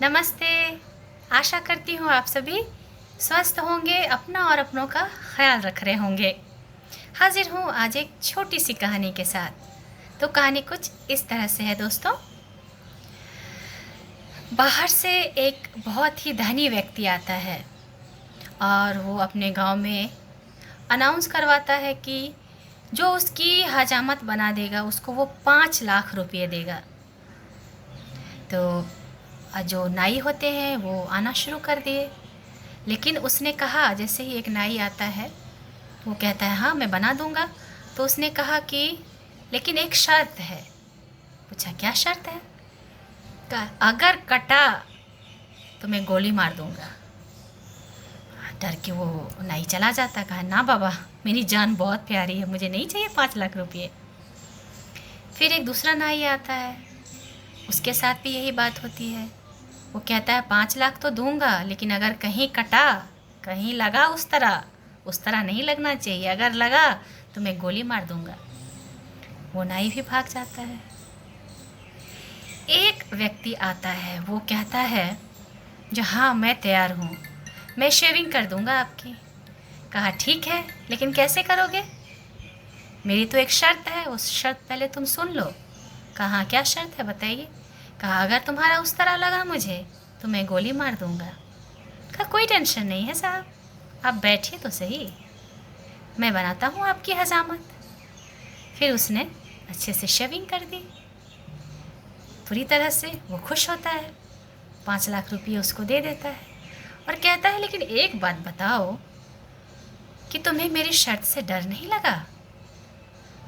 नमस्ते। आशा करती हूँ आप सभी स्वस्थ होंगे, अपना और अपनों का ख्याल रख रहे होंगे। हाजिर हूँ आज एक छोटी सी कहानी के साथ। तो कहानी कुछ इस तरह से है दोस्तों। बाहर से एक बहुत ही धनी व्यक्ति आता है और वो अपने गांव में अनाउंस करवाता है कि जो उसकी हजामत बना देगा उसको वो 5 लाख रुपये देगा। तो जो नाई होते हैं वो आना शुरू कर दिए, लेकिन उसने कहा, जैसे ही एक नाई आता है वो कहता है हाँ मैं बना दूंगा। तो उसने कहा कि लेकिन एक शर्त है। पूछा क्या शर्त है? कहा अगर कटा तो मैं गोली मार दूंगा। डर के वो नाई चला जाता। कहा ना बाबा, मेरी जान बहुत प्यारी है, मुझे नहीं चाहिए 5 लाख रुपये। फिर एक दूसरा नाई आता है, उसके साथ भी यही बात होती है। वो कहता है 5 लाख तो दूंगा, लेकिन अगर कहीं कटा, कहीं लगा उस तरह नहीं लगना चाहिए, अगर लगा तो मैं गोली मार दूंगा। वो नाई भी भाग जाता है। एक व्यक्ति आता है, वो कहता है जो हाँ मैं तैयार हूँ, मैं शेविंग कर दूंगा आपकी। कहा ठीक है, लेकिन कैसे करोगे? मेरी तो एक शर्त है, उस शर्त पहले तुम सुन लो। कहा क्या शर्त है बताइए? कहा अगर तुम्हारा उस तरह लगा मुझे तो मैं गोली मार दूंगा। कहा कोई टेंशन नहीं है साहब, आप बैठिए तो सही, मैं बनाता हूँ आपकी हजामत। फिर उसने अच्छे से शेविंग कर दी पूरी तरह से। वो खुश होता है, 5 लाख रुपये उसको दे देता है और कहता है लेकिन एक बात बताओ कि तुम्हें मेरी शर्त से डर नहीं लगा?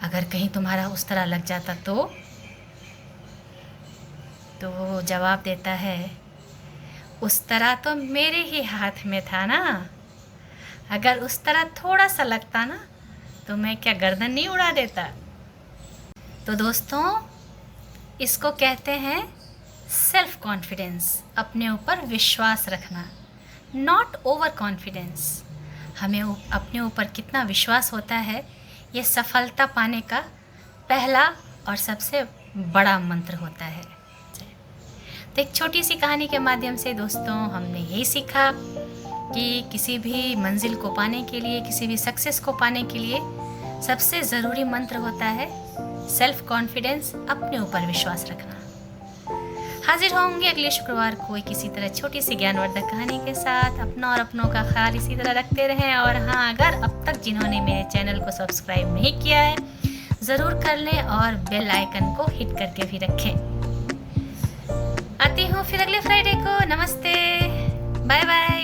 अगर कहीं तुम्हारा उस तरह लग जाता तो वो जवाब देता है उस तरह तो मेरे ही हाथ में था ना, अगर उस तरह थोड़ा सा लगता ना तो मैं क्या गर्दन नहीं उड़ा देता। तो दोस्तों, इसको कहते हैं सेल्फ कॉन्फिडेंस, अपने ऊपर विश्वास रखना, नॉट ओवर कॉन्फिडेंस। हमें अपने ऊपर कितना विश्वास होता है, ये सफलता पाने का पहला और सबसे बड़ा मंत्र होता है। तो एक छोटी सी कहानी के माध्यम से दोस्तों हमने यही सीखा कि किसी भी मंजिल को पाने के लिए, किसी भी सक्सेस को पाने के लिए सबसे ज़रूरी मंत्र होता है सेल्फ कॉन्फिडेंस, अपने ऊपर विश्वास रखना। हाजिर होंगे अगले शुक्रवार को किसी तरह छोटी सी ज्ञानवर्धक कहानी के साथ। अपना और अपनों का ख्याल इसी तरह रखते रहें। और हाँ, अगर अब तक जिन्होंने मेरे चैनल को सब्सक्राइब नहीं किया है ज़रूर कर लें और बेल आइकन को हिट करके भी रखें। आती हूँ फिर अगले फ्राइडे को। नमस्ते, बाय बाय।